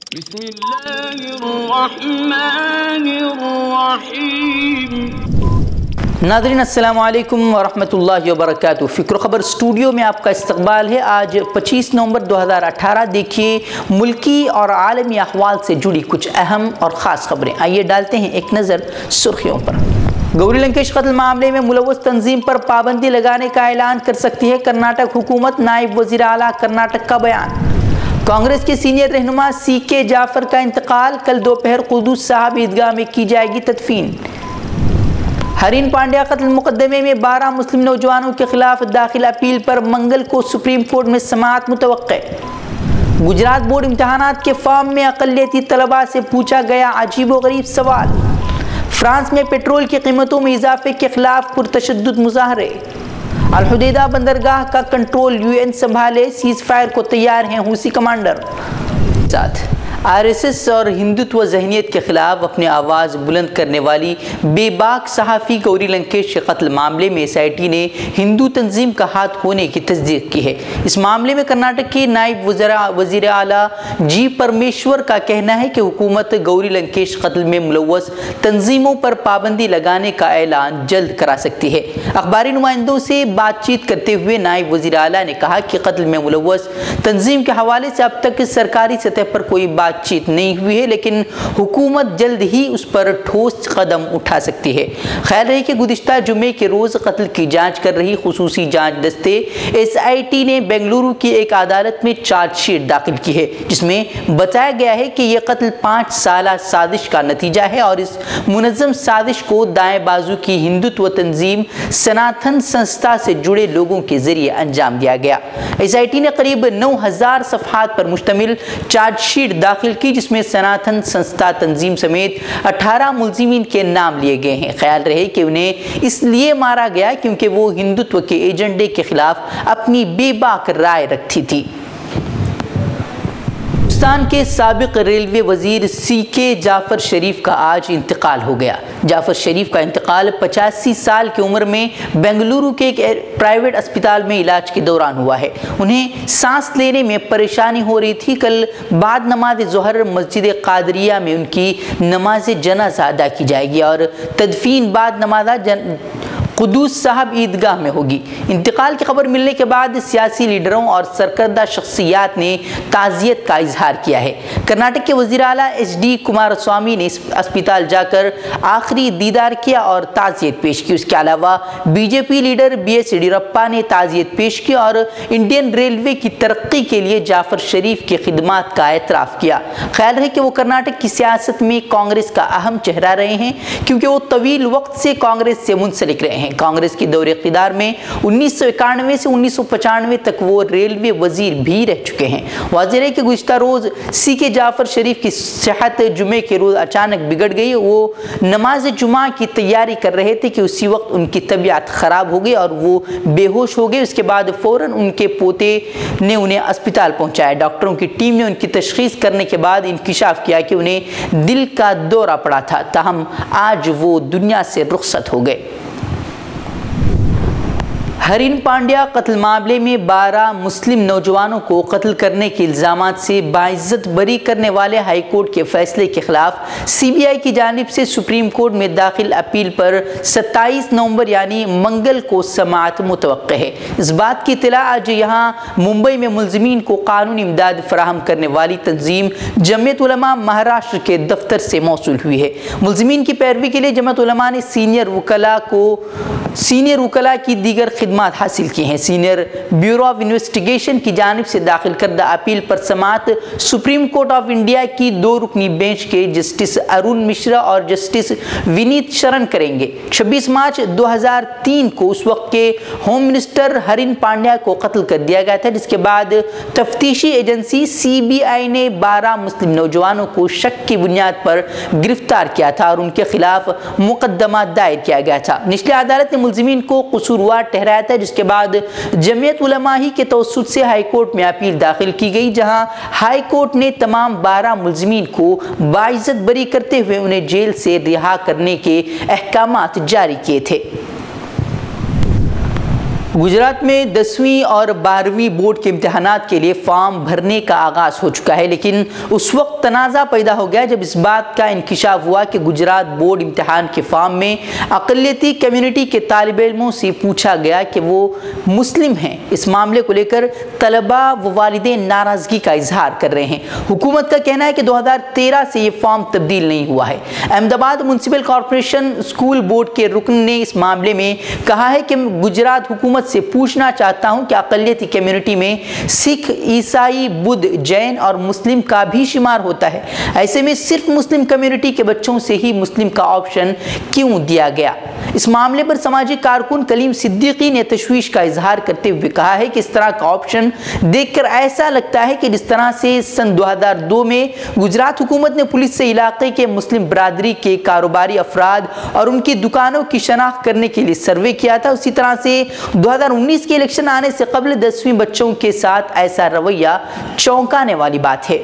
नाज़रीन अस्सलामु अलैकुम वरहमतुल्लाहि वबरकातुहू। फ़िक्र ख़बर स्टूडियो में आपका इस्तक़बाल है। आज 25 नवंबर 2018। देखिए मुल्की और आलमी अहवाल से जुड़ी कुछ अहम और ख़ास खबरें। आइए डालते हैं एक नज़र सुर्खियों पर। गौरी लंकेश कत्ल मामले में मुलव्वस तंजीम पर पाबंदी लगाने का ऐलान कर सकती है कर्नाटक हुकूमत। नायब वज़ीर आला कर्नाटक का बयान। कांग्रेस के सीनियर रहनुमा CK जाफर का इंतकाल। कल दोपहर कुद्दूस साहब ईदगाह में की जाएगी तदफीन। हरीन पांड्या कत्ल मुकदमे में 12 मुस्लिम नौजवानों के खिलाफ दाखिल अपील पर मंगल को सुप्रीम कोर्ट में समाअत मुतवक्के। गुजरात बोर्ड इम्तहानात के फॉर्म में अक़लियती तलबा से पूछा गया अजीबोगरीब सवाल। फ्रांस में पेट्रोल की कीमतों में इजाफे के खिलाफ पुरतशद्दुद मुजाहरे। अल हुदैदा बंदरगाह का कंट्रोल UN संभाले, सीज फायर को तैयार हैं हूसी कमांडर। RSS और हिंदुत्व ज़हनियत के खिलाफ अपनी आवाज़ बुलंद करने वाली बेबाक सहाफ़ी गौरी लंकेश के कत्ल मामले में SIT ने हिंदू तंजीम का हाथ होने की तस्दीक की है। इस मामले में कर्नाटक के नायब वज़ीर आला G परमेश्वर का कहना है कि हुकूमत गौरी लंकेश कत्ल में मुलव्वस तंजीमों पर पाबंदी लगाने का ऐलान जल्द करा सकती है। अखबारी नुमाइंदों से बातचीत करते हुए नायब वज़ीर आला ने कहा कि कत्ल में मुलव्वस तंजीम के हवाले से अब तक सरकारी सतह पर कोई बातचीत नहीं हुई है, लेकिन हुकूमत जल्द ही उस पर ठोस कदम उठा सकती है। ख्याल रहे कि गुज़िश्ता जुमे के रोज़ कत्ल की जांच कर रही खुसूसी जांच दस्ते SIT ने बेंगलुरु की एक अदालत में चार्जशीट दाखिल की है, जिसमें बताया गया है कि यह कत्ल 5 साला साजिश का नतीजा है और इस मुनज़्ज़म साजिश को दाएं बाजू की हिंदुत्व तंजीम सनातन संस्था से जुड़े लोगों के जरिए अंजाम दिया गया। SIT ने करीब 9000 सफ़हात पर मुश्तमिल चार्जशीट दाखिल की, जिसमें सनातन संस्था तंजीम समेत 18 मुल्ज़िमीन के नाम लिए गए हैं। ख्याल रहे कि उन्हें इसलिए मारा गया क्योंकि वो हिंदुत्व के एजेंडे के खिलाफ अपनी बेबाक राय रखती थी। पाकिस्तान के साबिक रेलवे वजीर CK जाफर शरीफ का आज इंतकाल हो गया। जाफर शरीफ का इंतकाल 85 साल की उम्र में बेंगलुरु के एक प्राइवेट अस्पताल में इलाज के दौरान हुआ है। उन्हें सांस लेने में परेशानी हो रही थी। कल बाद नमाज ज़ोहर मस्जिद कादरिया में उनकी नमाज जनाजा अदा की जाएगी और तदफीन बाद नमाज कुद्दूस साहब ईदगाह में होगी। इंतकाल की खबर मिलने के बाद सियासी लीडरों और सरकर्दा शख्सियात ने ताज़ियत का इजहार किया है। कर्नाटक के वज़ीर आला HD कुमारस्वामी ने अस्पताल जाकर आखिरी दीदार किया और ताज़ियत पेश की। उसके अलावा BJP लीडर BS येडियुरप्पा ने ताज़ियत पेश की और इंडियन रेलवे की तरक्की के लिए जाफर शरीफ की खिदमात का एतराफ़ किया। ख्याल है कि वो कर्नाटक की सियासत में कांग्रेस का अहम चेहरा रहे हैं, क्योंकि वो तवील वक्त से कांग्रेस से मुंसलिक रहे हैं। कांग्रेस की दौरे इक़्तिदार में 1991 से 1995 तक वो रेलवे वजीर भी रह चुके हैं। वाज़ेह है कि गुज़िश्ता रोज़ CK जाफर शरीफ की सेहत जुमे के रोज़ अचानक बिगड़ गई। वो नमाज जुमा की तैयारी कर रहे थे कि उसी वक्त उनकी तबीयत ख़राब हो गई और वो बेहोश हो गए। उसके बाद फ़ौरन उनके पोते ने उन्हें अस्पताल पहुँचाया। डॉक्टरों की टीम ने उनकी तशख़ीस करने के बाद इंकिशाफ किया कि उन्हें दिल का दौरा पड़ा था, ताहम आज वो दुनिया से रुखसत हो गए। हरीन पांड्या कत्ल मामले में 12 मुस्लिम नौजवानों को कत्ल करने के इल्ज़ामात से बाइज्जत बरी करने वाले हाई कोर्ट के फैसले के खिलाफ CBI की जानिब से सुप्रीम कोर्ट में दाखिल अपील पर 27 नवंबर यानी मंगल को समाअत मुतवक्के है। इस बात की इत्तला आज यहाँ मुंबई में मुल्ज़िमीन को कानूनी इमदाद फराहम करने वाली तंजीम जमीयत उलमा महाराष्ट्र के दफ्तर से मौसूल हुई है। मुल्ज़िमीन की पैरवी के लिए जमीयत उलमा ने सीनियर वकला की दीगर खिदमात हासिल की हैं। सीनियर ब्यूरो ऑफ इन्वेस्टिगेशन की जानिब से दाखिल करदा अपील पर समाअत सुप्रीम कोर्ट ऑफ इंडिया की 2 रुकनी बेंच के जस्टिस अरुण मिश्रा और जस्टिस विनीत शरण करेंगे। 26 मार्च 2003 को उस वक्त के होम मिनिस्टर हरीन पांड्या को कत्ल कर दिया गया था, जिसके बाद तफ्तीशी एजेंसी CBI ने 12 मुस्लिम नौजवानों को शक की बुनियाद पर गिरफ्तार किया था और उनके खिलाफ मुकदमा दायर किया गया था। निचली अदालत ने मुल्ज़िमीन को कसूरवार ठहराया था, जिसके बाद जमीयत उलमा ही के तवस्सुत से हाई कोर्ट में अपील दाखिल की गई, जहां हाई कोर्ट ने तमाम 12 मुल्ज़िमीन को बाइज्जत बरी करते हुए उन्हें जेल से रिहा करने के अहकामात जारी किए थे। गुजरात में 10वीं और 12वीं बोर्ड के इम्तिहानात के लिए फॉर्म भरने का आगाज़ हो चुका है, लेकिन उस वक्त तनाज़ा पैदा हो गया जब इस बात का इंकिशाफ हुआ कि गुजरात बोर्ड इम्तिहान के फॉर्म में अक़लियती कम्युनिटी के तालिब इल्मों से पूछा गया कि वो मुस्लिम हैं। इस मामले को लेकर तलबा व वालिदैन नाराज़गी का इजहार कर रहे हैं। हुकूमत का कहना है कि 2013 से ये फॉर्म तब्दील नहीं हुआ है। Ahmedabad municipal corporation school board के रुकन ने इस मामले में कहा है कि गुजरात हुकूमत से पूछना चाहता हूं कि अक़लियती कम्युनिटी में सिख, ईसाई, बुद्ध, जैन और मुस्लिम का भी शुमार होता है। ऐसे में सिर्फ मुस्लिम कम्युनिटी के बच्चों से ही मुस्लिम का ऑप्शन क्यों दिया गया? इस मामले पर समाजी कारकुन कलीम सिद्दीकी ने तशवीश का इजहार करते हुए कहा है कि इस तरह का ऑप्शन देखकर ऐसा लगता है कि जिस तरह से सन 2002 में गुजरात हुकूमत ने पुलिस से इलाके के मुस्लिम बरादरी के कारोबारी अफराद और उनकी दुकानों की शनाख्त करने के लिए सर्वे किया था, उसी तरह से 2019 के इलेक्शन आने से कबल 10वीं बच्चों के साथ ऐसा रवैया चौंकाने वाली बात है।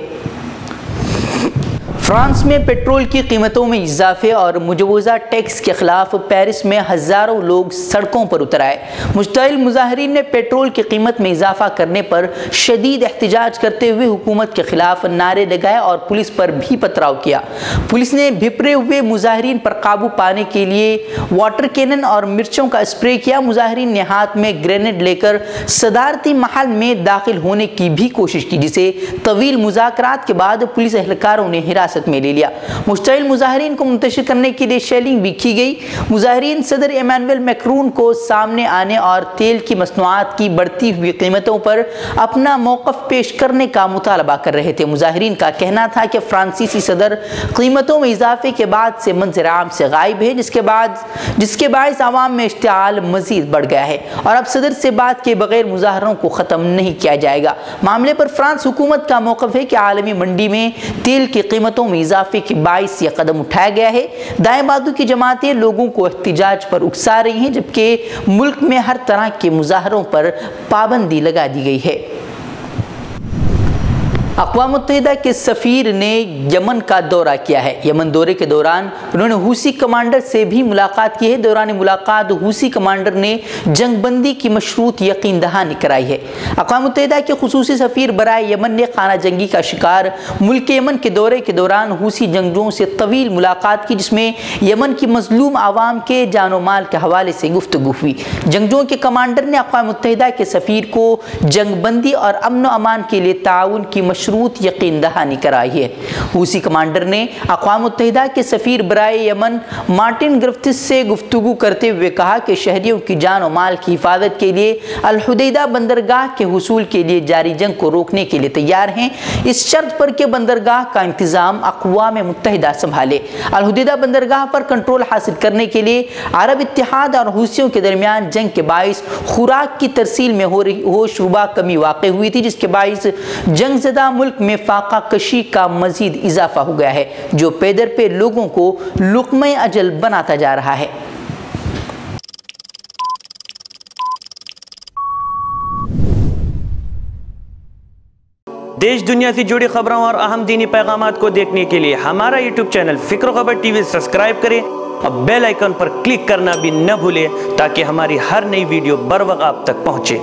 फ्रांस में पेट्रोल की कीमतों में इजाफे और मुजवजा टैक्स के खिलाफ पेरिस में हज़ारों लोग सड़कों पर उतर आए। मुश्तइल मुजाहिरीन ने पेट्रोल की कीमत में इजाफा करने पर शदीद एहतजाज करते हुए हुकूमत के खिलाफ नारे लगाए और पुलिस पर भी पथराव किया। पुलिस ने भिपरे हुए मुजाहिरीन पर काबू पाने के लिए वाटर कैनन और मिर्चों का स्प्रे किया। मुजाहिरीन ने हाथ में ग्रेनेड लेकर सदारती महल में दाखिल होने की भी कोशिश की, जिसे तवील मुज़ाकरात के बाद पुलिस एहलकारों ने हिरासत में ले लिया। मुश्तइल मुजाहिरीन को मुंतशिर करने के लिए शेलिंग भी की गई। मुजाहिरीन सदर इमानुएल मैक्रोन को सामने आने और तेल की मसनूआत की बढ़ती हुई कीमतों पर अपना मौक़िफ़ पेश करने का मुतालबा कर रहे थे। मुजाहिरीन का कहना था कि फ्रांसीसी सदर कीमतों में इजाफे के बाद से मंज़र आम से गायब है, जिसके बायस आवाम में इश्तिआल मज़ीद बढ़ गया है और अब सदर से बात के बगैर मुजाहरों को ख़त्म नहीं किया जाएगा। मामले पर फ्रांस हुकूमत का मौक़िफ़ है कि आलमी मंडी में तेल की कीमतों में इजाफे के बायस यह कदम उठाया गया है। दाएं बाजू की जमातें लोगों को एहतिजाज पर उकसा रही हैं, जबकि मुल्क में हर तरह के मुजाहरों पर पाबंदी लगा दी गई है। अक़वाम मुत्तहिदा के सफ़ीर ने यमन का दौरा किया है। यमन दौरे के दौरान उन्होंने हूसी कमांडर से भी मुलाकात की है। दौरान मुलाकात हूसी कमांडर ने जंगबंदी की मशरूत यकीन दहानी कराई है। अक़वाम मुत्तहिदा के खुसूसी सफ़ीर बराए यमन ने खाना जंगी का शिकार मुल्क यमन के दौरे के दौरान हूसी जंगजुओं से तवील मुलाकात की, जिसमें यमन की मजलूम आवाम के जानो माल के हवाले से गुफ्तगू हुई। जंगजुओं के कमांडर ने अक़वाम मुत्तहिदा के सफ़ीर को जंगबंदी और अमन अमान के लिए ताउन की मशरूत यकीन दहानी कराई है। हूसी कमांडर ने अक़वाम मुत्तहिदा के सफ़ीर बराए यमन मार्टिन ग्रिफ्थिस से गुफ्तगू करते हुए कहा कि शहरियों की जान और माल की हिफाजत के लिए अल हुदैदा बंदरगाह के हुसूल के लिए जारी जंग को रोकने के लिए तैयार हैं, इस शर्त पर कि बंदरगाह का इंतज़ाम अक़वाम मुत्तहिदा संभाले। अल हुदैदा बंदरगाह पर कंट्रोल हासिल करने के लिए अरब इत्तेहाद और हूसियों के दरमियान जंग के बायस खुराक की तरसील में हो शुबा कमी वाक़ हुई थी, जिसके बायस जंगज़दा मुल्क में फाका कशी का मजीद इजाफा हो गया है, जो पैदर पे लोगों को लुक़्मे अजल बनाता जा रहा है। देश दुनिया से जुड़ी खबरों और अहम दीनी पैगामात को देखने के लिए हमारा यूट्यूब चैनल फ़िक्र खबर टीवी सब्सक्राइब करें और बेल आइकन पर क्लिक करना भी न भूलें, ताकि हमारी हर नई वीडियो बर वक्त आप तक पहुँचे।